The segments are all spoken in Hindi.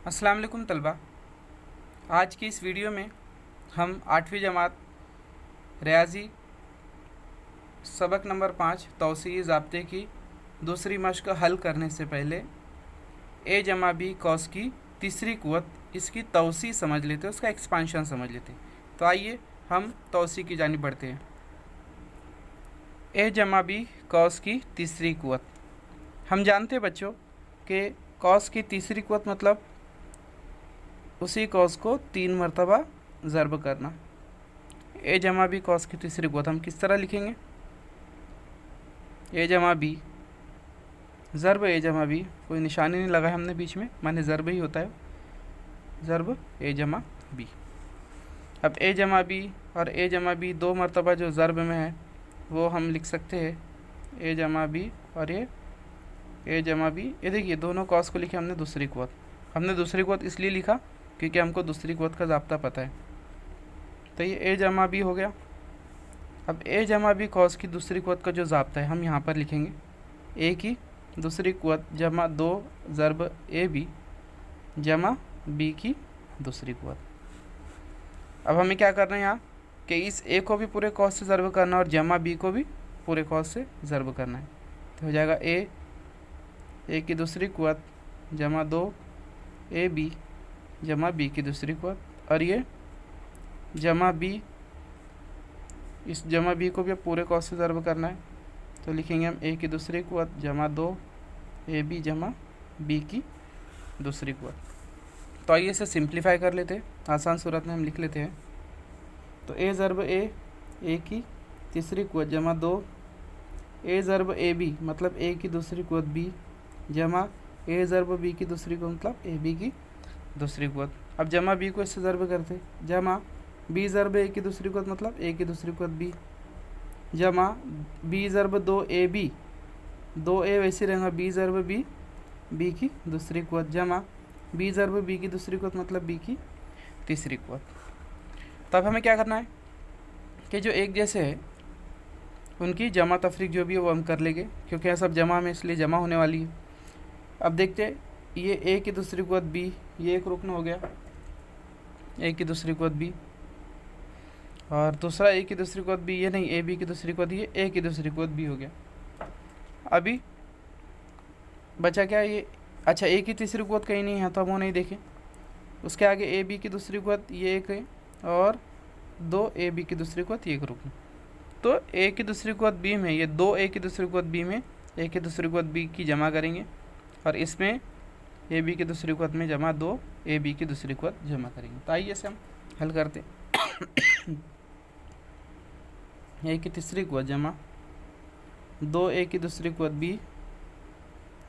अस्सलाम वालेकुम तलबा। आज की इस वीडियो में हम 8वीं जमात रियाजी सबक नंबर 5 तौसीई ज़ाब्ते की दूसरी मश्क हल करने से पहले ए जमा बी कॉस की तीसरी कुव्वत इसकी तौसी समझ लेते हैं, उसका एक्सपांशन समझ लेते हैं। तो आइए हम तौसी की जानिब बढ़ते हैं। ए जमा बी कॉस की तीसरी कुव्वत। हम जानते हैं बच्चों कि कॉस की तीसरी कुव्वत मतलब उसी कॉस को 3 मरतबा ज़र्ब करना। ए जमा बी कॉस की तीसरी कुव्वत हम किस तरह लिखेंगे? ए जमा बी ज़र्ब ए जमा बी, कोई निशानी नहीं लगा है हमने बीच में, माने ज़र्ब ही होता है, ज़र्ब ए जमा बी। अब ए जमा बी और ए जमा बी 2 मरतबा जो ज़र्ब में है वो हम लिख सकते हैं ए जमा बी और ये ए जमा बी। ये देखिए दोनों कॉस को लिखे हमने दूसरी कुव्वत। हमने दूसरी कुव्वत इसलिए लिखा क्योंकि हमको दूसरी कुव्वत का ज़ाब्ता पता है। तो ये ए जमा बी हो गया। अब ए जमा बी कॉस की दूसरी कुव्वत का जो ज़ाब्ता है हम यहाँ पर लिखेंगे ए की दूसरी कुव्वत जमा 2 ज़र्ब ए बी जमा बी की दूसरी कुव्वत। अब हमें क्या करना है यहाँ कि इस ए को भी पूरे कॉस से ज़र्ब करना और जमा बी को भी पूरे कॉस से ज़र्ब करना है। तो हो जाएगा ए की दूसरी कुव्वत जमा 2 ए बी जमा बी की दूसरी कुव्वत और ये जमा बी, इस जमा बी को भी अब पूरे कॉस से ज़र्ब करना है। तो लिखेंगे हम ए की दूसरी कुव्वत जमा 2 ए बी जमा बी की दूसरी कुव्वत। तो आइए इसे सिंप्लीफाई कर लेते हैं, आसान सूरत में हम लिख लेते हैं। तो ए ज़र्ब ए की तीसरी कुव्वत जमा 2 ए ज़र्ब ए बी मतलब ए की दूसरी कुव्वत बी जमा ए ज़र्ब बी की दूसरी कुव्वत मतलब ए बी की दूसरी कुव्वत। अब जमा बी को इससे ज़र्ब करते जमा बी ज़र्ब ए की दूसरी कुव्वत मतलब ए की दूसरी कुव्वत बी जमा बी ज़र्ब 2 ए बी, 2 ए वैसे रहेगा बी ज़र्ब बी बी की दूसरी कुव्वत जमा बी ज़र्ब बी की दूसरी कुव्वत मतलब बी की तीसरी कुव्वत। तब हमें क्या करना है कि जो एक जैसे है उनकी जमा तफरीक जो भी है वो हम कर लेंगे, क्योंकि यह सब जमा में इसलिए जमा होने वाली है। अब देखते हैं ये ए की दूसरी कुव्वत बी, ये एक रुकन हो गया ए की दूसरी कुव्वत बी, और दूसरा ए की दूसरी कुव्वत बी, ये नहीं ए बी की दूसरी कुव्वत, ये ए की दूसरी कुव्वत बी हो गया। अभी बचा क्या ये, अच्छा ए की तीसरी कुव्वत कहीं नहीं है तो हम वो नहीं देखें। उसके आगे ए बी की दूसरी कुव्वत ये एक है और 2 ए बी की दूसरी कुव्वत ये एक रुकन। तो ए की दूसरी कुव्वत बी में ये 2 ए की दूसरी कुव्वत बी में ए की दूसरी कुव्वत बी की जमा करेंगे और इसमें ए बी की दूसरी कुव्वत में जमा 2 ए बी की दूसरी कुव्वत जमा करेंगे। तो आइए इसे हम हल करते हैं। ए की तीसरी कुव्वत जमा 2 ए की दूसरी कुव्वत बी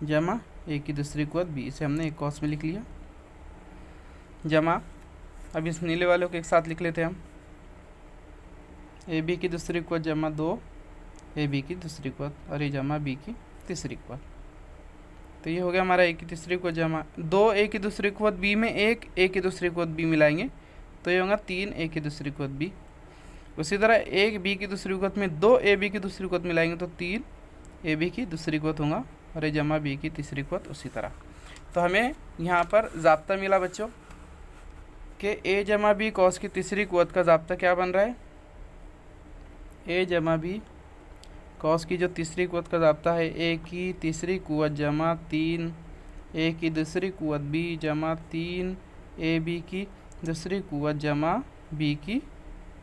जमा ए की दूसरी कुव्वत बी, इसे हमने एक कॉस में लिख लिया जमा। अब इस नीले वालों को एक साथ लिख लेते हैं हम ए बी की दूसरी कुव्वत जमा 2 ए बी की दूसरी कुव्वत और ये जमा बी की तीसरी कुव्वत। तो ये हो गया हमारा ए की तीसरी कुव्वत जमा 2 ए की दूसरी कुव्वत बी में एक ए की दूसरी कुव्वत बी मिलाएंगे तो ये होगा 3 ए की दूसरी कुव्वत बी। उसी तरह एक बी की दूसरी कुव्वत में 2 ए बी की दूसरी कुव्वत मिलाएंगे तो 3 ए बी की दूसरी कुव्वत होगा और ये जमा बी की तीसरी कुव्वत उसी तरह। तो हमें यहाँ पर ज़ाब्ता मिला बच्चों कि ए जमा बी कॉस की तीसरी कुव्वत का ज़ाब्ता क्या बन रहा है, ए जमा बी कॉस की जो तीसरी कुव्वत का ज़ाब्ता है ए की तीसरी कुव्वत जमा 3 ए की दूसरी कुव्वत बी जमा 3 ए बी की दूसरी कुव्वत जमा बी की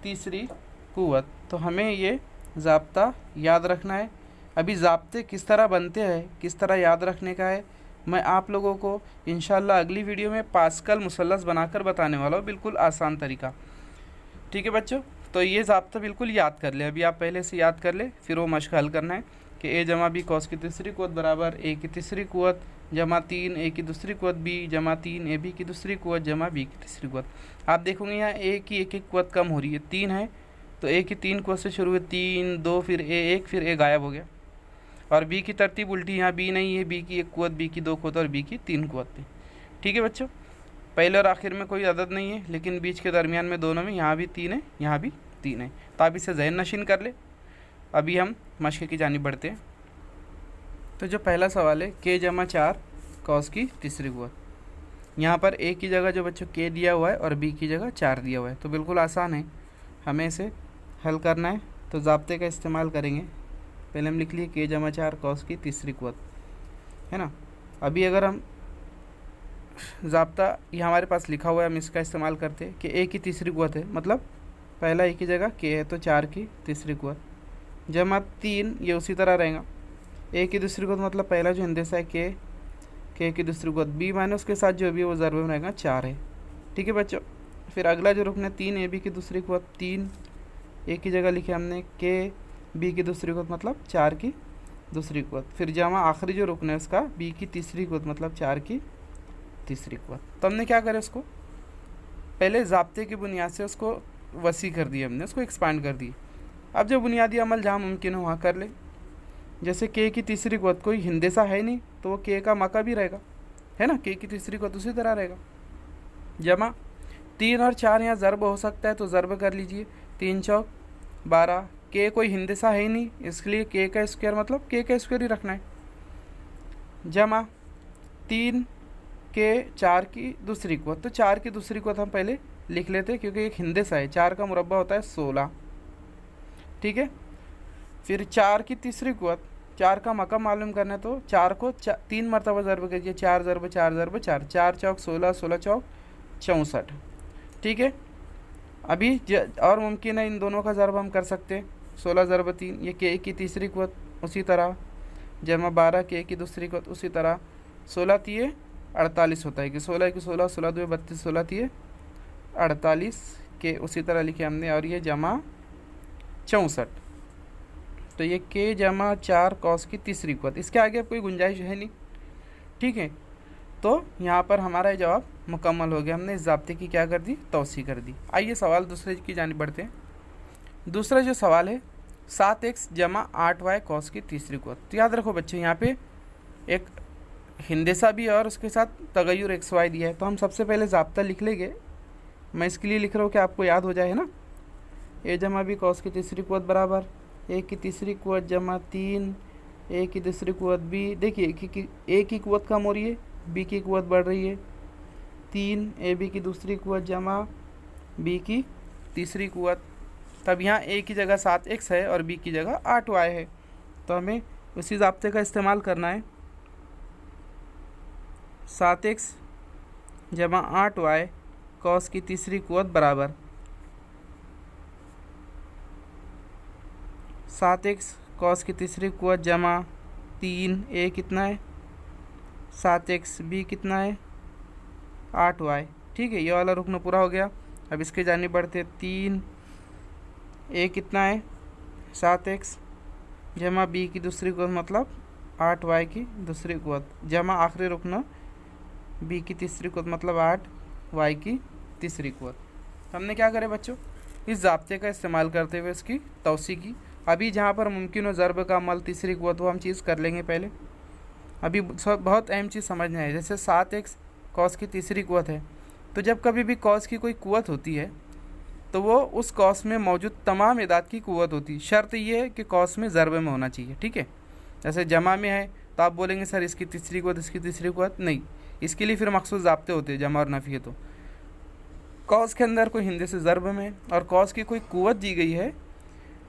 तीसरी कुव्वत। तो हमें ये ज़ाब्ता याद रखना है। अभी ज़ाब्ते किस तरह बनते हैं, किस तरह याद रखने का है, मैं आप लोगों को इंशाल्लाह अगली वीडियो में पास्कल मुसल्लस बनाकर बताने वाला हूँ, बिल्कुल आसान तरीका। ठीक है बच्चों, तो ये ज़ाब्ता बिल्कुल याद कर ले, अभी आप पहले से याद कर ले, फिर वो मश्क हल करना है कि ए जमा बी कॉस की तीसरी कुव्वत बराबर ए की तीसरी कुव्वत जमा 3 ए की दूसरी कुव्वत बी जमा 3 ए बी की दूसरी कुव्वत जमा बी की तीसरी कुव्वत। आप देखोगे यहाँ ए की एक एक कुव्वत कम हो रही है, 3 है तो ए की 3 कुव्वत से शुरू हुई 3 2 फिर ए 1 फिर ए गायब हो गया, और बी की तरतीब उल्टी, यहाँ बी नहीं है, बी की एक कुव्वत बी की 2 कुव्वत और बी की 3 कुव्वत थी। ठीक है बच्चों, पहले और आखिर में कोई अदद नहीं है लेकिन बीच के दरमियान में दोनों में यहाँ भी 3 है यहाँ भी 3 है। तो आप इसे ज़हन नशीन कर ले। अभी हम मश्क की जानिब बढ़ते हैं। तो जो पहला सवाल है के जमा 4 कॉस की तीसरी कुव्वत। यहाँ पर ए की जगह जो बच्चों के दिया हुआ है और बी की जगह 4 दिया हुआ है, तो बिल्कुल आसान है, हमें इसे हल करना है। तो ज़ाब्ते का इस्तेमाल करेंगे। पहले हम लिख लिए के जमा 4 कॉस की तीसरी कुव्वत, है ना। अभी अगर हम ज़ाब्ता ये हमारे पास लिखा हुआ है, हम इसका इस्तेमाल करते हैं कि ए की तीसरी कुव्वत है, मतलब पहला ए की जगह के है तो 4 की तीसरी कुव्वत जमा 3, ये उसी तरह रहेगा। ए की दूसरी कुव्वत मतलब पहला जो हिंदेसा है के की दूसरी कुव्वत, बी माइनस के साथ जो भी वो ज़र्ब में रहेगा 4 है, ठीक है बच्चों। फिर अगला जो रुकना है 3 ए बी की दूसरी कुव्वत, 3 ए की जगह लिखे हमने के बी की दूसरी कुव्वत मतलब 4 की दूसरी कुव्वत, फिर जमा आखिरी जो रुकना है उसका बी की तीसरी कुव्वत मतलब 4 की तीसरी कुव्वत। तो हमने क्या करें, उसको पहले ज़ाब्ते की बुनियाद से उसको वसी कर दिया, हमने उसको एक्सपांड कर दी। अब जो बुनियादी अमल जहाँ मुमकिन हो वहाँ कर ले। जैसे के की तीसरी कुव्वत कोई हिंदेसा है नहीं तो वो के का मका भी रहेगा, है ना, के की तीसरी कुव्वत उसी तरह रहेगा। जमा 3 और 4 यहाँ ज़र्ब हो सकता है तो ज़र्ब कर लीजिए, 3 चौक 12, के कोई हिंदेसा है ही नहीं इसलिए के का स्क्वायर मतलब के का स्क्वायर ही रखना है। जमा 3 के 4 की दूसरी कुव्वत, तो 4 की दूसरी कुव्वत हम पहले लिख लेते क्योंकि एक हिंदेसा है, 4 का मुरब्बा होता है 16, ठीक है। फिर 4 की तीसरी कुव्वत, 4 का मकम मालूम करना है तो 4 को 3 मरतबा ज़र्ब कीजिए, 4 ज़र्ब 4 ज़र्ब 4, 4 चौक 16, 16 चौक 64, ठीक है। अभी और मुमकिन है इन दोनों का ज़र्ब हम कर सकते हैं, 16 ज़र्ब 3 ये के की तीसरी कुव्वत उसी तरह, जमा 12 के की दूसरी कुव्वत उसी तरह, 16 तिये 48 होता है कि 16 की 16, 16 2 32, 16 तिये 48 के उसी तरह लिखे हमने, और ये जमा 64, तो ये के जमा 4 कॉस की तीसरी कुव्वत, इसके आगे अब कोई गुंजाइश है नहीं, ठीक है। तो यहाँ पर हमारा ये जवाब मुकम्मल हो गया, हमने इस ज़ाब्ते की क्या कर दी, तौसी कर दी। आइए सवाल दूसरे की जानिब बढ़ते हैं। दूसरा जो सवाल है 7x जमा 8y कॉस की तीसरी कुव्वत। तो याद रखो बच्चे यहाँ पे एक हिंदेसा भी और उसके साथ तगय्युर XY दिया है, तो हम सबसे पहले ज़ाब्ता लिख लेंगे। मैं इसके लिए लिख रहा हूँ कि आपको याद हो जाए, है ना। ए जमा बी कॉस की तीसरी कुव्वत बराबर ए की तीसरी कुव्वत जमा 3 ए की दूसरी कुव्वत बी। देखिए ए की कुव्वत कम हो रही है, बी की कुव्वत बढ़ रही है, 3 ए बी की दूसरी कुव्वत जमा बी की तीसरी कुव्वत। तब यहाँ ए की जगह 7x है और बी की जगह 8y है, तो हमें उसी ज़ाब्ते का इस्तेमाल करना है। 7x जमा 8y कॉस की तीसरी कुव्वत बराबर 7x कॉस की तीसरी कुव्वत जमा 3 ए कितना है 7x, बी कितना है 8y, ठीक है। ये वाला रुकना पूरा हो गया। अब इसके जाने बढ़ते 3 ए कितना है 7x जमा बी की दूसरी कुव्वत मतलब 8y की दूसरी कुव्वत जमा आखिरी रुकना बी की तीसरी कुव्वत मतलब 8y की तीसरी कुव्वत। हमने क्या करे बच्चों, इस ज़ाब्ते का इस्तेमाल करते हुए इसकी तौसी की। अभी जहाँ पर मुमकिन हो ज़र्ब का अमल तीसरी कुव्वत वो हम चीज़ कर लेंगे पहले। अभी बहुत अहम चीज़ समझना है, जैसे 7x कॉस की तीसरी कुव्वत है, तो जब कभी भी कॉस की कोई कुव्वत होती है तो वो उस कॉस में मौजूद तमाम इदाद की कुव्वत होती है। शर्त ये है कि कॉस में ज़र्ब में होना चाहिए, ठीक है। जैसे जमा में है तो आप बोलेंगे सर इसकी तीसरी कुव्वत इसकी तीसरी कुव्वत, नहीं, इसके लिए फिर मखसूस ज़ाब्ते होते हैं जमा और नफ़ी है। तो कॉस के अंदर कोई हिंदे से ज़र्ब में और कॉस की कोई कुव्वत दी गई है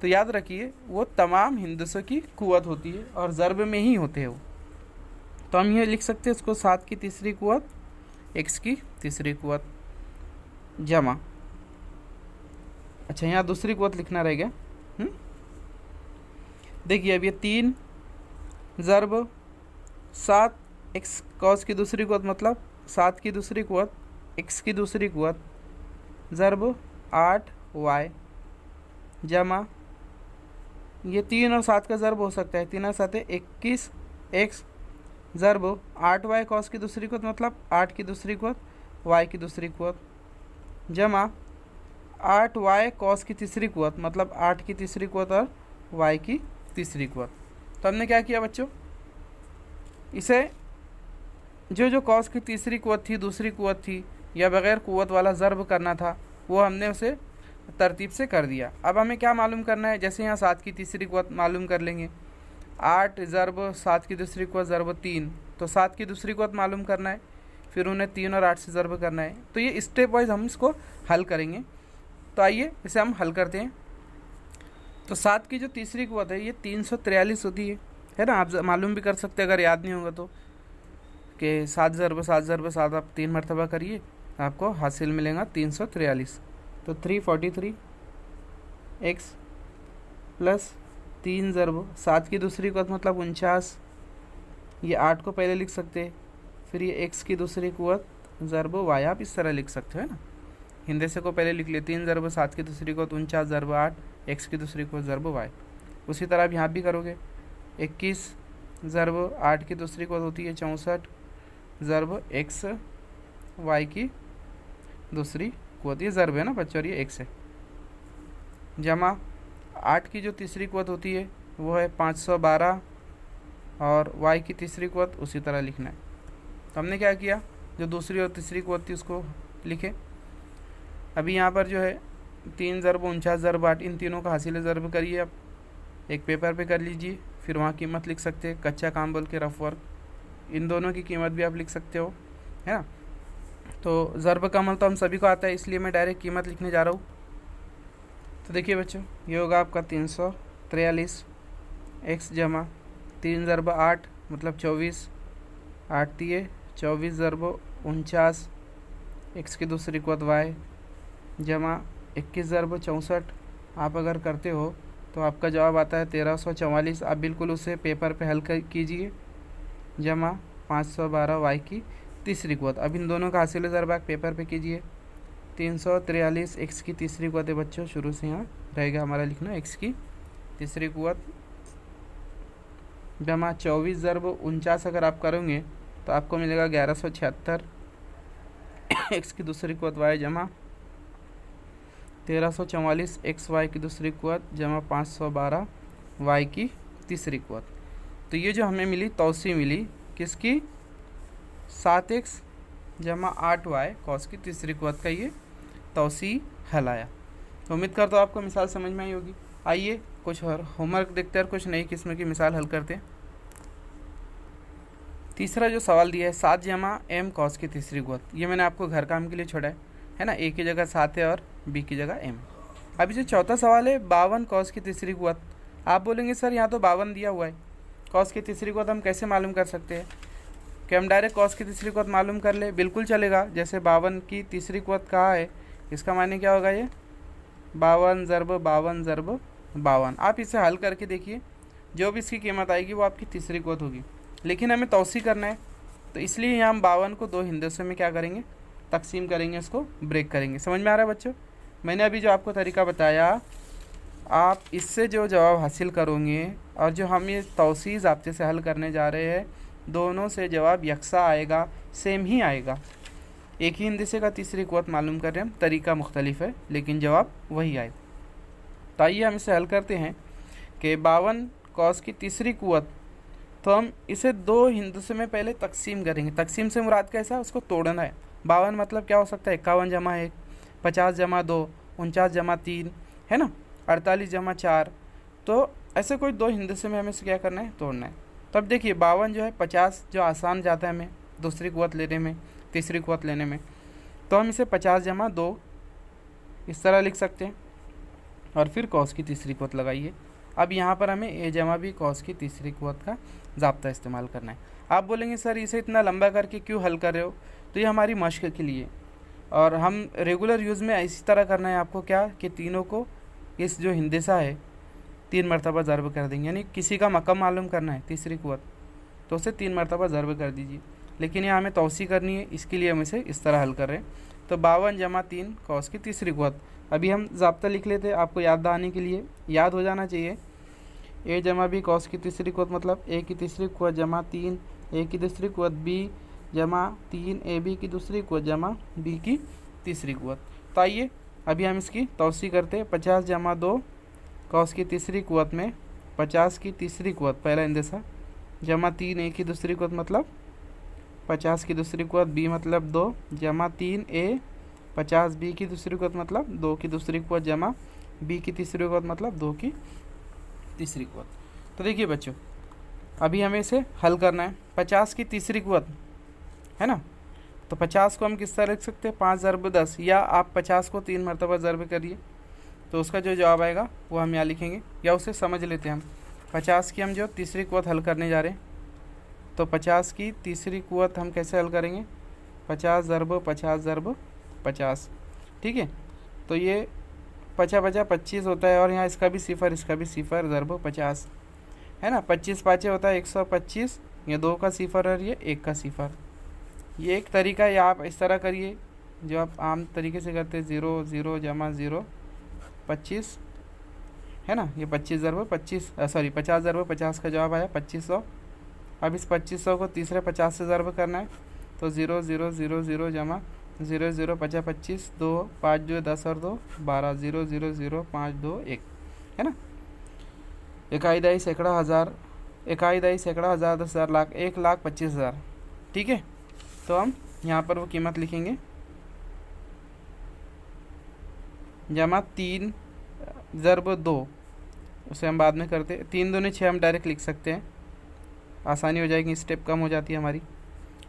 तो याद रखिए वो तमाम हिंदसों की कुव्वत होती है और ज़र्ब में ही होते हैं वो। तो हम ये लिख सकते हैं इसको 7 की तीसरी कुव्वत x की तीसरी कुव्वत जमा, अच्छा यहाँ दूसरी कुव्वत लिखना रह गया। देखिए अब ये 3 ज़र्ब 7x कॉस की दूसरी कुव्वत मतलब 7 की दूसरी कुव्वत x की दूसरी कुव्वत ज़र्ब 8y जमा ये 3 और 7 का ज़र्ब हो सकता है, 3 और 7 है 21x ज़र्ब 8y कॉस की दूसरी कुव्वत मतलब 8 की दूसरी कुव्वत y की दूसरी कुव्वत जमा 8y कॉस की तीसरी कुव्वत मतलब 8 की तीसरी कुव्वत और y की तीसरी कुव्वत। तो हमने क्या किया बच्चों, इसे जो कॉस की तीसरी कुव्वत थी दूसरी कुव्वत थी या बग़ैर कुव्वत वाला ज़र्ब करना था वो हमने उसे तरतीब से कर दिया। अब हमें क्या मालूम करना है, जैसे यहाँ 7 की तीसरी कुव्वत मालूम कर लेंगे, 8 ज़र्ब 7 की दूसरी कुव्वत ज़र्ब 3, तो 7 की दूसरी कुव्वत मालूम करना है। फिर उन्हें 3 और 8 से ज़र्ब करना है। तो ये स्टेप वाइज हम इसको हल करेंगे। तो आइए इसे हम हल करते हैं। तो 7 की जो तीसरी कुव्वत है ये 343 होती है ना। आप मालूम भी कर सकते हैं अगर याद नहीं होगा तो, कि 7 ज़रब 7 ज़रब 7 आप 3 मरतबा करिए, आपको हासिल मिलेगा 343। तो 343 x प्लस 3 ज़रब 7 की दूसरी कुव्वत मतलब 49, ये 8 को पहले लिख सकते हैं, फिर ये x की दूसरी कुव्वत ज़रब y, आप इस तरह लिख सकते हो, है ना। हिंदे को पहले लिख लिए, 3 ज़रब 7 की दूसरी कुव्वत 49 ज़रब 8, x की दूसरी कुव्वत ज़रब y। उसी तरह आप यहाँ भी करोगे, 21 ज़रब 8 की दूसरी कुव्वत होती है 64 ज़रब x y की दूसरी कुव्वत, ये ज़रब है ना बच्चों, और ये x है, जमा 8 की जो तीसरी कुव्वत होती है वो है 512 और y की तीसरी कुव्वत उसी तरह लिखना है। तो हमने क्या किया, जो दूसरी और तीसरी कुव्वत थी उसको लिखे। अभी यहाँ पर जो है 3 ज़रब 49 ज़रब 8, इन तीनों का हासिल ज़रब करिए, आप एक पेपर पे कर लीजिए, फिर वहाँ कीमत लिख सकते हैं, कच्चा काम बोल के रफ वर्क, इन दोनों की कीमत भी आप लिख सकते हो, है ना। तो ज़रब का अमल तो हम सभी को आता है, इसलिए मैं डायरेक्ट कीमत लिखने जा रहा हूँ। तो देखिए बच्चों, ये होगा आपका 343 x जमा 3 ज़रब 8 मतलब 24, 8 दिए 24 ज़रब 49 x की दूसरी कुव्वत y जमा 21 ज़रब 64, आप अगर करते हो तो आपका जवाब आता है 1344। आप बिल्कुल उसे पेपर पे हल कीजिए, जमा 512 y की तीसरी कुव्वत। अब इन दोनों का हासिल ज़रब आप पेपर पे कीजिए, 343 x की तीसरी कुव्वत है बच्चों, शुरू से यहाँ रहेगा हमारा लिखना x की तीसरी कुव्वत जमा 24 ज़रब 49, अगर आप करोगे तो आपको मिलेगा 1176 x की दूसरी कुव्वत y जमा 1344 x y की दूसरी कुव्वत जमा 512 y की तीसरी कुव्वत। तो ये जो हमें मिली तौसी मिली किसकी, 7x जमा 8y कॉस की तीसरी कुव्वत का ये तौसी हल आया। तो उम्मीद करता हूँ आपको मिसाल समझ में आई होगी। आइए कुछ और होमवर्क देखते हैं और कुछ नई किस्म की मिसाल हल करते हैं। तीसरा जो सवाल दिया है 7 जमा m कॉस की तीसरी कुव्वत, ये मैंने आपको घर काम के लिए छोड़ा है ना, a की जगह 7 है और b की जगह m। अभी जो चौथा सवाल है 52 कॉस की तीसरी कुव्वत, आप बोलेंगे सर यहाँ तो 52 दिया हुआ है, कॉस की तीसरी कुव्वत हम कैसे मालूम कर सकते हैं, कि हम डायरेक्ट कॉस की तीसरी कुव्वत मालूम कर ले, बिल्कुल चलेगा। जैसे 52 की तीसरी कुव्वत कहाँ है, इसका माने क्या होगा, ये 52 ज़रब 52 ज़रब 52। आप इसे हल करके देखिए, जो भी इसकी कीमत आएगी वो आपकी तीसरी कुव्वत होगी, लेकिन हमें तौसी करना है, तो इसलिए यहाँ हम 52 को 2 हिस्सों में क्या करेंगे, तकसीम करेंगे, इसको ब्रेक करेंगे। समझ में आ रहा है बच्चों, मैंने अभी जो आपको तरीका बताया, आप इससे जो जवाब हासिल करोगे और जो हम ये तौसी ज़ाब्ते से हल करने जा रहे हैं, दोनों से जवाब यकसा आएगा, सेम ही आएगा। एक ही हिंदसे का तीसरी कुव्वत मालूम कर रहे हैं हम, तरीका मुख्तलिफ है लेकिन जवाब वही आए। तो आइए हम इसे हल करते हैं कि 52 कॉस की तीसरी कुव्वत, तो हम इसे 2 हिंदसे में पहले तकसीम करेंगे। तकसीम से मुराद कैसा, उसको तोड़ना है। 52 मतलब क्या हो सकता है, 51 जमा 1, 50 जमा 2, 49 जमा 3, है ना, 48 जमा 4। तो ऐसे कोई 2 हिंदसे में हमें इसे क्या करना है, तोड़ना है। तो अब देखिए 52 जो है 50 जो आसान जाता है हमें दूसरी कुव्वत लेने में, तीसरी कुव्वत लेने में, तो हम इसे 50 जमा 2 इस तरह लिख सकते हैं, और फिर कॉस की तीसरी कुव्वत लगाइए। अब यहाँ पर हमें ए जमा भी कॉस की तीसरी कुव्वत का ज़ाब्ता इस्तेमाल करना है। आप बोलेंगे सर इसे इतना लंबा करके क्यों हल कर रहे हो, तो ये हमारी मश्क के लिए, और हम रेगुलर यूज़ में इसी तरह करना है आपको, क्या कि तीनों को इस जो हिंदसा है 3 मरतबा ज़रब कर देंगे, यानी किसी का मकम मालूम करना है तीसरी कुव्वत, तो उसे 3 मरतबा ज़रब कर दीजिए। लेकिन यहाँ हमें तौसी करनी है, इसके लिए हम इसे इस तरह हल कर रहे हैं। तो 52 जमा 3 कॉस की तीसरी कुव्वत। अभी हम ज़ाब्ता लिख लेते हैं, आपको याद आने के लिए, याद हो जाना चाहिए। ए जमा बी कॉस की तीसरी कुव्वत मतलब ए की तीसरी कुव्वत जमा 3 ए की तीसरी कुव्वत, बी जमा 3 ए बी की दूसरी कुव्वत जमा बी की तीसरी कुव्वत। तो आइए अभी हम इसकी तौसी करते हैं। 50 जमा 2 कॉस की तीसरी कुव्वत में 50 की तीसरी कुव्वत पहला हिंदसा जमा 3 ए की दूसरी कुव्वत मतलब 50 की दूसरी कुव्वत, बी मतलब 2 जमा 3 ए 50 बी की दूसरी कुव्वत मतलब 2 की दूसरी कुव्वत जमा बी की तीसरी कुव्वत मतलब 2 की तीसरी कुव्वत। तो देखिए बच्चों, अभी हमें इसे हल करना है। 50 की तीसरी कुव्वत है ना, तो 50 को हम किस तरह लिख सकते हैं, 5 ज़रब 10, या आप 50 को 3 मरतबा ज़रब करिए तो उसका जो जवाब आएगा वो हम यहाँ लिखेंगे, या उसे समझ लेते हैं हम। 50 की हम जो तीसरी कुव्वत हल करने जा रहे हैं, तो 50 की तीसरी कुव्वत हम कैसे हल करेंगे, 50 ज़रब 50 ज़रब 50, ठीक है। तो ये 50 50 25 होता है, और यहाँ इसका भी सिफर ज़रब 50 है ना। 25 पाँचे होता है 125, ये 2 का सिफर और ये 1 का सिफर। ये एक तरीका है, आप इस तरह करिए जो आप आम तरीके से करते हैं, 0 0 जमा 0 25 है ना। ये 25 ज़रब 25 सॉरी 50 ज़रब 50 का जवाब आया 2500। अब इस 2500 को तीसरे 50 से ज़रब करना है, तो 0 0 0 0 जमा 0 0 50 25 2 5 2 10 और 2 12 0 0 0 5 2 1 है ना। इकाई दही सैकड़ा हज़ार, इकाई दही सैकड़ा हज़ार 10 हज़ार लाख 1,25,000, ठीक है। तो हम यहाँ पर वो कीमत लिखेंगे, जमा 3 ज़रब 2, उसे हम बाद में करते हैं। 3 दूनी 6 हम डायरेक्ट लिख सकते हैं, आसानी हो जाएगी, स्टेप कम हो जाती है हमारी,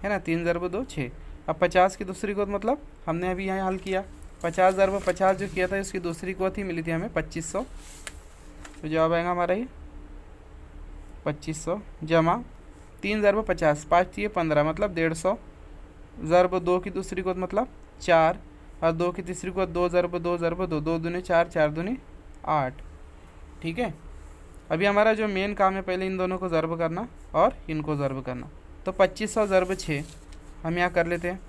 है ना। 3 ज़रब 2 6। अब 50 की दूसरी कुव्वत मतलब हमने अभी यहाँ हल किया, 50 ज़रब 50 जो किया था उसकी दूसरी कुव्वत ही मिली थी हमें 2500, तो जवाब आएगा हमारा ये 2500, जमा 3 ज़रब 50 5 थी 15 मतलब 150, ज़रब 2 की दूसरी कुव्वत मतलब 4, और 2 की तीसरी कुव्वत 2 ज़रब 2 ज़रब 2 2 दूनी 4 4 दूनी 8, ठीक है। अभी हमारा जो मेन काम है पहले इन दोनों को ज़रब करना और इनको ज़रब करना, तो 2500 ज़रब 6 हम यहाँ कर लेते हैं।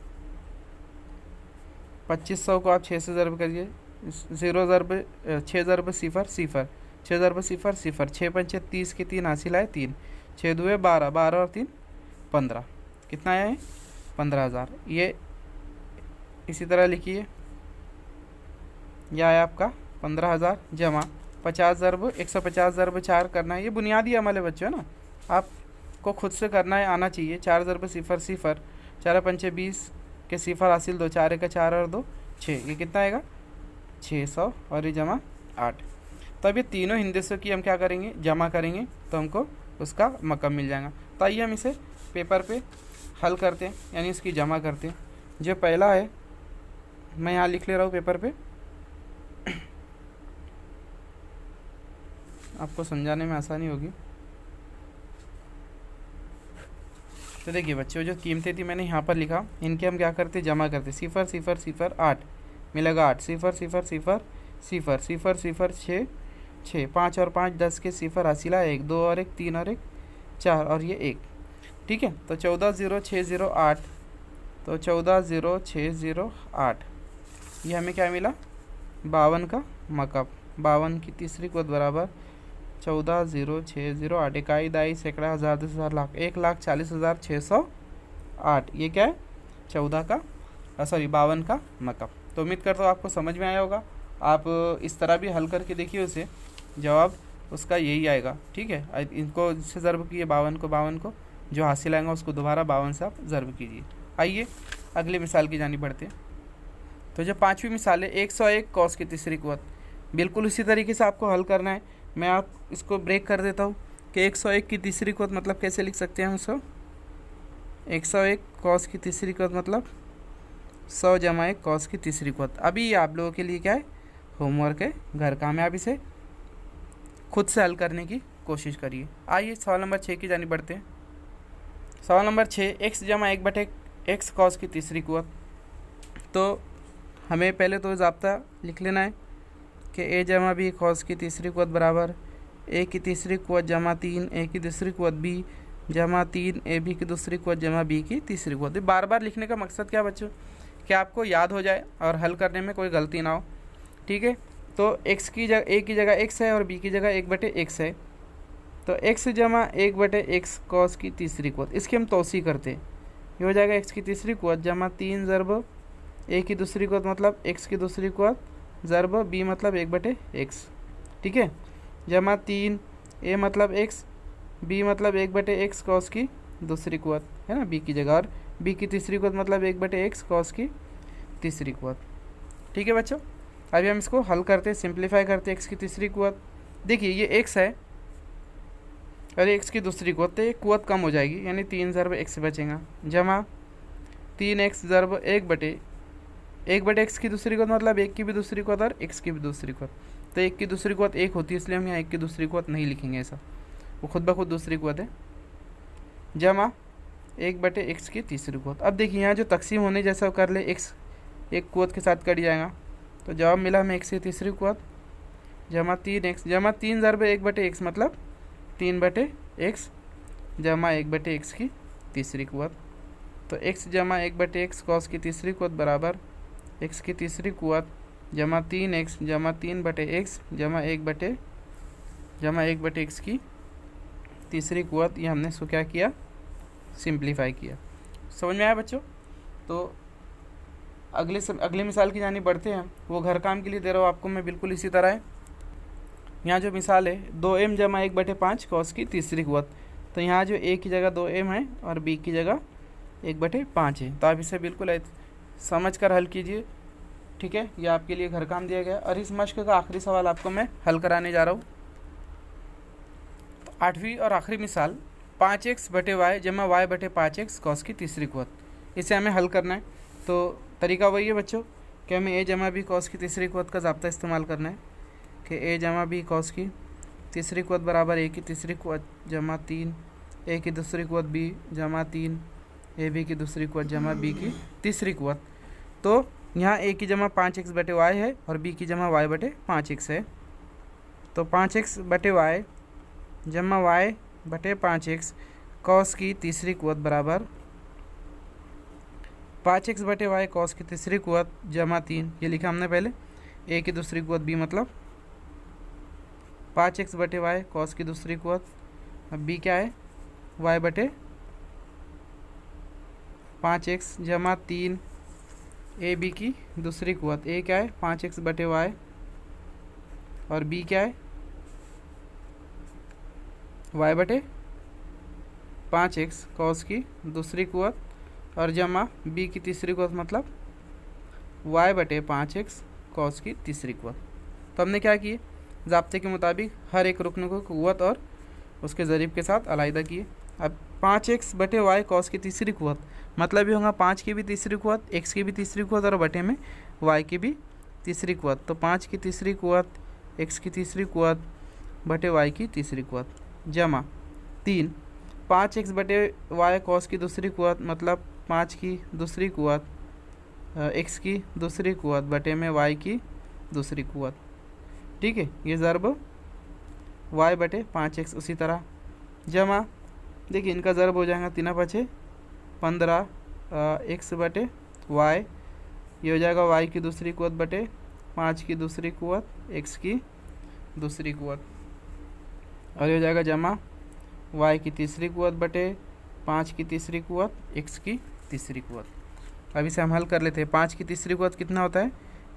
2500 को आप 6 से ज़रब करिए, 0 ज़रब 6 ज़रब सिफर सिफर 6 ज़रब सिफर सिफर 6 पंचे 30 के 3 हासिल आए 3, 6 दुए 12 12 और 3 15, कितना आया है 15,000। ये इसी तरह लिखिए, यह आया आपका 15,000, जमा 50 ज़रब 150 ज़रब 4 करना है। ये बुनियादी अमल है बच्चों, है ना, आपको खुद से करना है, आना चाहिए। 4 ज़रब सिफर सिफर 4 पंचे 20 के सिफर हासिल 2, 4 का 4 और 2 6, ये कितना आएगा 600, और ये जमा 8। तो अब ये तीनों हिंदसों की हम क्या करेंगे, जमा करेंगे, तो हमको उसका मकम मिल जाएगा। तो आइए हम इसे पेपर पे हल करते हैं, यानी इसकी जमा करते हैं। जो पहला है मैं यहाँ लिख ले रहा हूँ पेपर पे, आपको समझाने में आसानी होगी। तो देखिए बच्चों, जो कीमतें थी मैंने यहाँ पर लिखा, इनके हम क्या करते, जमा करते, सिफर सिफर सिफर 8 मिलेगा 8, सिफर सिफर सिफर सिफर सिफर सिफर 6 6 5 और 5 10 के सिफर हासिला 1 2 और 1 3 और 1 4 और ये 1, ठीक है। तो 14,0608, तो 14,0608 ये हमें क्या मिला, 52 का मकब। 52 की तीसरी कुव्वत बराबर 14,0608, इकाई दाई सैकड़ा हज़ार 10 हज़ार लाख 1,40,608, ये क्या है 14 का 52 का मकब। तो उम्मीद करता हूँ आपको समझ में आया होगा। आप इस तरह भी हल करके देखिए, उसे जवाब उसका यही आएगा, ठीक है। इनको इससे ज़रब कीजिए 52 को जो हासिल आएगा उसको दोबारा 52 से आप ज़रब कीजिए। आइए अगली मिसाल की जानी बढ़ते हैं। तो जो पाँचवीं मिसाल है 101 कॉस की तीसरी कुव्वत, बिल्कुल इसी तरीके से आपको हल करना है। मैं आप इसको ब्रेक कर देता हूँ कि 101 की तीसरी कुव्वत मतलब कैसे लिख सकते हैं हम उसको, 101 कॉस की तीसरी कुव्वत मतलब 100 जमा 1 कॉस की तीसरी कुव्वत। अभी आप लोगों के लिए क्या है, होमवर्क है, घर काम है, आप इसे खुद से हल करने की कोशिश करिए। आइए सवाल नंबर 6 की जानी बढ़ते हैं। सवाल नंबर 6, x जमा 1/x कॉस की तीसरी कुव्वत। तो हमें पहले तो ज़ाब्ता लिख लेना है कि a जमा b कॉस की तीसरी कुव्वत बराबर a की तीसरी कुव्वत जमा 3 a की दूसरी कुव्वत b जमा 3 ab की दूसरी कुव्वत जमा b की तीसरी कुव्वत। बार बार लिखने का मकसद क्या बच्चों, कि आपको याद हो जाए और हल करने में कोई गलती ना हो, ठीक है। तो x की जगह a की जगह x है और b की जगह 1/x है, तो x जमा 1/x कॉस की तीसरी कुव्वत, इसकी हम तौसी करते हैं। ये हो जाएगा x की तीसरी कुव्वत जमा 3 ज़रब a की दूसरी कुव्वत मतलब x की दूसरी कुव्वत ज़रब b मतलब 1/x, ठीक है, जमा 3 a मतलब x b मतलब 1/x कॉस की दूसरी कुव्वत, है ना, b की जगह, और b की तीसरी कुव्वत मतलब 1/x कॉस की तीसरी कुव्वत, ठीक है बच्चों। अभी हम इसको हल करते हैं, सिंप्लीफाई करते हैं। x की तीसरी कुव्वत, देखिए ये x है और x की दूसरी कुव्वत, तो एक कुव्वत कम हो जाएगी, यानी 3 ज़रब x बचेगा, जमा 3x ज़रब 1/x की दूसरी कुवत मतलब 1 की भी दूसरी कुवत और x की भी दूसरी कुवत। तो 1 की दूसरी कुवत 1 होती है, इसलिए हम यहाँ 1 की दूसरी कुवत नहीं लिखेंगे, ऐसा वो खुद ब खुद दूसरी कुवत है, जमा 1/x की तीसरी कुवत। अब देखिए यहाँ जो तकसीम होने जैसा कर ले, x एक कुवत के साथ कट जाएगा, तो जवाब मिला हमें x की तीसरी कुवत, जमा 3x, जमा 3 ज़रब 1/x मतलब 3/x, जमा 1/x की तीसरी कुवत। तो x जमा 1/x कॉस की तीसरी कुवत बराबर x की तीसरी कुवत जमा 3x जमा 3/x जमा 1/x की तीसरी कुवत। ये हमने इसको क्या किया, सिंप्लीफाई किया। समझ में आया बच्चों? तो अगली मिसाल की जानी बढ़ते हैं। वो घर काम के लिए दे रहा हूँ आपको मैं, बिल्कुल इसी तरह है। यहाँ जो मिसाल है 2m जमा 1/5 कॉस की तीसरी कुवत, तो यहाँ जो a की जगह 2m है और b की जगह 1/5 है, तो आप इसे बिल्कुल समझ कर हल कीजिए, ठीक है। ये आपके लिए घर काम दिया गया और इस मश्क का आखिरी सवाल आपको मैं हल कराने जा रहा हूँ। 8वीं और आखिरी मिसाल 5x/y जमा y/5x कॉस की तीसरी कुवत, इसे हमें हल करना है। तो तरीका वही है बच्चों कि हमें a जमा b कॉस की तीसरी कुवत का ज़ाब्ता इस्तेमाल करना है कि a जमा b कॉस की तीसरी कुवत बराबर a की तीसरी कुवत जमा 3 a की दूसरी कुवत b जमा 3 a b की दूसरी कुवत जमा b की तीसरी कुवत। तो यहाँ a की जमा 5x/y है और b की जमा y/5x है। तो 5x/y जमा y/5x कॉस की तीसरी कुवत बराबर 5x/y कॉस की तीसरी कुवत जमा 3, ये लिखा हमने पहले, a की दूसरी कुवत b मतलब 5x/y कॉस की दूसरी कुवत, अब b क्या है y/5x जमा 3 ए बी की दूसरी कुवत, a क्या है 5x/y और b क्या है y/5x कॉस की दूसरी कुवत और जमा b की तीसरी कुवत मतलब y/5x कॉस की तीसरी कुवत। तो हमने क्या किए, ज़ाब्ते के मुताबिक हर एक रुकन को कुवत और उसके ज़रीब के साथ अलहदा किए। अब 5x/y कॉस की तीसरी कुवत मतलब ये होगा 5 की भी तीसरी कुवत, x की भी तीसरी कुवत और बटे में y की भी तीसरी कुवत। तो 5 की तीसरी कुवत, x की तीसरी कुवत बटे y की तीसरी कुवत जमा 3 5x/y कॉस की दूसरी कुवत मतलब 5 की दूसरी कुवत, x की दूसरी कुवत बटे में y की दूसरी कुवत, ठीक है। ये ज़रब y/5x उसी तरह जमा, देखिए इनका ज़रब हो जाएगा 3×5 15 x/y, ये हो जाएगा y की दूसरी कुवत बटे 5 की दूसरी कुवत x की दूसरी कुवत, और ये हो जाएगा जमा y की तीसरी कुवत बटे 5 की तीसरी कुवत x की तीसरी कुवत। अब इसे हम हल कर लेते हैं। 5 की तीसरी कुवत कितना होता है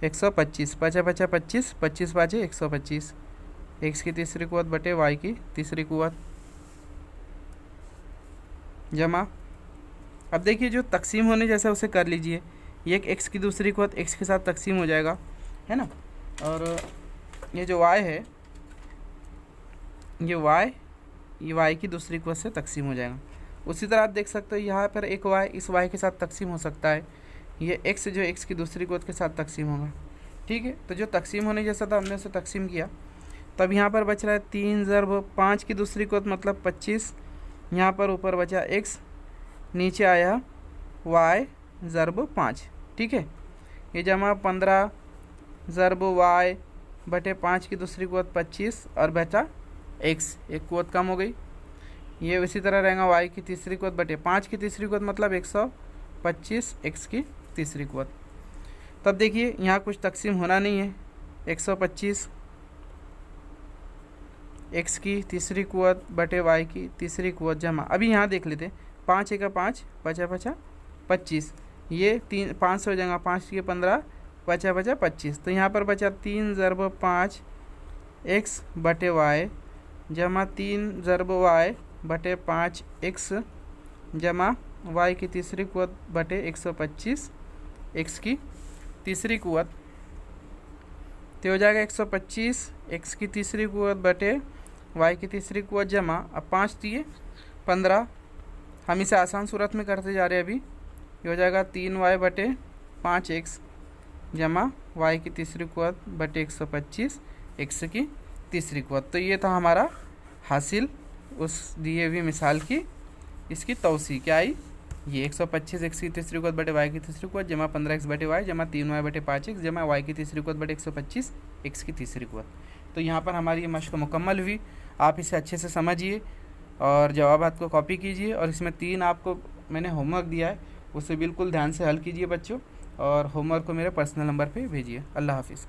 125, 5×5 25, 25×5 125, x की तीसरी कुवत बटे y की तीसरी कुवत जमा, अब देखिए जो तकसीम होने जैसा उसे कर लीजिए, ये एक x की दूसरी कुवत x के साथ तकसीम हो जाएगा, है ना, और ये जो y है ये y की दूसरी कुवत से तकसीम हो जाएगा। उसी तरह आप देख सकते हो यहाँ पर एक y इस y के साथ तकसीम हो सकता है, ये x जो x की दूसरी कुवत के साथ तकसीम होगा, ठीक है। तो जो तकसीम होने जैसा था हमने उसे तकसीम किया, तब यहाँ पर बच रहा है 3 ज़रब 5 की दूसरी कुवत मतलब 25, यहाँ पर ऊपर बचा x, नीचे आया y ज़रब 5, ठीक है। ये जमा 15 ज़रब y बटे 5 की दूसरी कुवत 25 और बचा x, एक कुवत कम हो गई। ये इसी तरह रहेगा y की तीसरी कुवत बटे 5 की तीसरी कुवत मतलब 125 x की तीसरी कुवत। तब देखिए यहाँ कुछ तकसीम होना नहीं है, 125 x की तीसरी कुवत बटे y की तीसरी कुवत जमा, अभी यहाँ देख लेते 5 1 5 5 25, ये 5 से हो जाएगा 5 के 15 5 25, तो यहाँ पर बचा 3 ज़रब 5 x बटे y जमा 3 ज़रब y बटे 5 x जमा y की तीसरी कुवत बटे 125 x की तीसरी कुवत, तो हो जाएगा 125 x की तीसरी कुवत बटे y की तीसरी कुवत जमा, अब 5 दिए 15, हम इसे आसान सूरत में करते जा रहे हैं अभी, ये हो जाएगा 3y/5x जमा y की तीसरी कुवत बटे 125 x की तीसरी कुवत। तो ये था हमारा हासिल उस दिए हुई मिसाल की इसकी तौसी क्या आई, ये 125 x की तीसरी कुवत बटे y की तीसरी कुवत जमा 15x बटे y जमा 3y/5x जमा y की तीसरी कुवत बटे 125 x की तीसरी कुवत। तो यहाँ पर हमारी ये मशक मुकम्मल हुई। आप इसे अच्छे से समझिए और जवाबात को कॉपी कीजिए, और इसमें 3 आपको मैंने होमवर्क दिया है उसे बिल्कुल ध्यान से हल कीजिए बच्चों, और होमवर्क को मेरे पर्सनल नंबर पे भेजिए। अल्लाह हाफिज़।